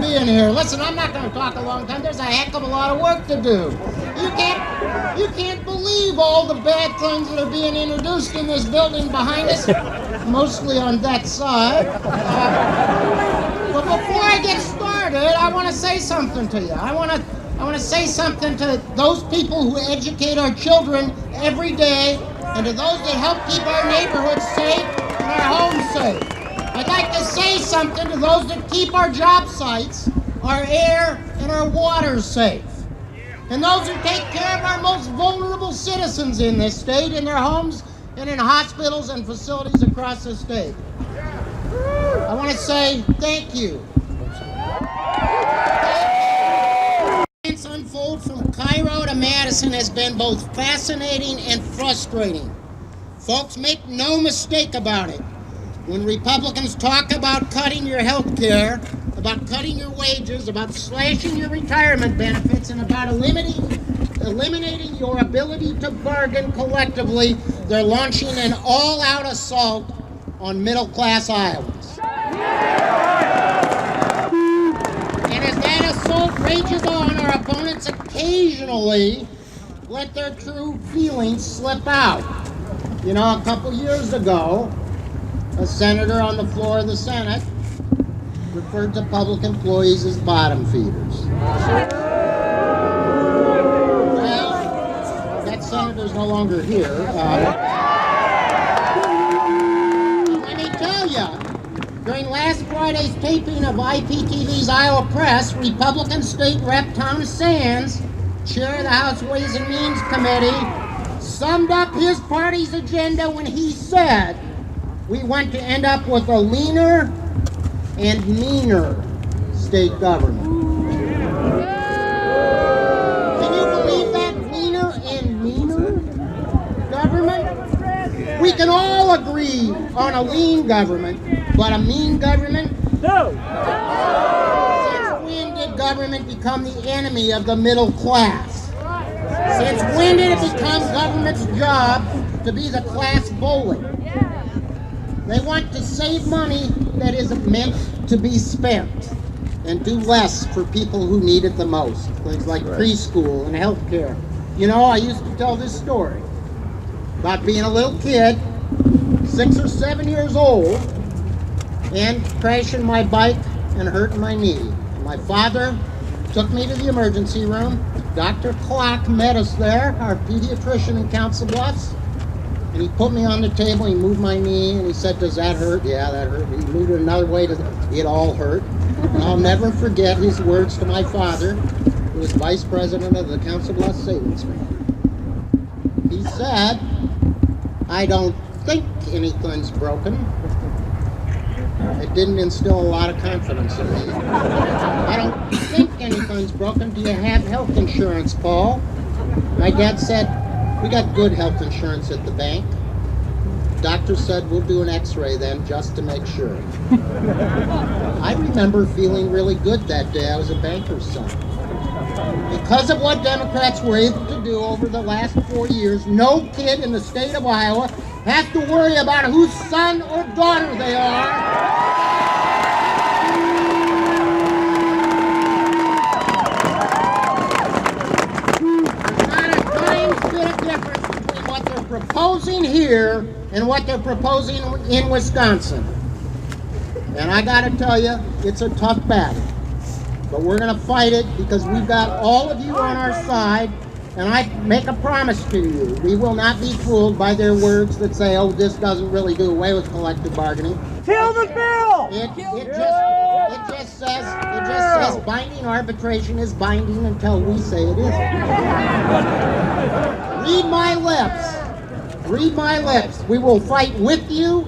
being here. Listen, I'm not going to talk a long time. There's a heck of a lot of work to do. You can't believe all the bad things that are being introduced in this building behind us, mostly on that side. But before I get started, I want to say something to you. I want to say something to those people who educate our children every day, and to those that help keep our neighborhoods safe and our homes safe. I'd like to say something to those that keep our job sites, our air, and our water safe. And those who take care of our most vulnerable citizens in this state, in their homes and in hospitals and facilities across the state. I want to say thank you. Events unfold from Cairo to Madison has been both fascinating and frustrating. Folks, make no mistake about it. When Republicans talk about cutting your health care, about cutting your wages, about slashing your retirement benefits, and about eliminating your ability to bargain collectively, they're launching an all-out assault on middle-class Iowans. And as that assault rages on, our opponents occasionally let their true feelings slip out. You know, a couple years ago, a senator on the floor of the Senate referred to public employees as bottom feeders. Well, that senator's no longer here. Let me tell you, during last Friday's taping of IPTV's Iowa Press, Republican State Rep Tom Sands, chair of the House Ways and Means Committee, summed up his party's agenda when he said, "We want to end up with a leaner and meaner state government." Can you believe that? Leaner and meaner government? We can all agree on a lean government, but a mean government? No! Since when did government become the enemy of the middle class? Since when did it become government's job to be the class bully? They want to save money that isn't meant to be spent and do less for people who need it the most. Things like preschool and health care. You know, I used to tell this story about being a little kid, 6 or 7 years old, and crashing my bike and hurting my knee. My father took me to the emergency room. Dr. Clark met us there, our pediatrician in Council Bluffs. And he put me on the table, he moved my knee, and he said, "Does that hurt?" "Yeah, that hurt." He moved it another way, it all hurt. And I'll never forget his words to my father, who was vice president of the Council Bluffs Savings Bank. He said, "I don't think anything's broken." It didn't instill a lot of confidence in me. "I don't think anything's broken. Do you have health insurance, Paul?" My dad said, "We got good health insurance at the bank." Doctor said, "We'll do an x-ray then, just to make sure." I remember feeling really good that day. I was a banker's son. Because of what Democrats were able to do over the last 4 years, no kid in the state of Iowa has to worry about whose son or daughter they are. Proposing here and what they're proposing in Wisconsin. And I gotta tell you, it's a tough battle. But we're gonna fight it because we've got all of you on our side, and I make a promise to you, we will not be fooled by their words that say, "Oh, this doesn't really do away with collective bargaining." Kill the bill! It just says binding arbitration is binding until we say it isn't. Read my lips. Read my lips. We will fight with you,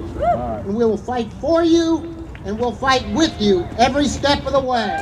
and we will fight for you, and we'll fight with you every step of the way.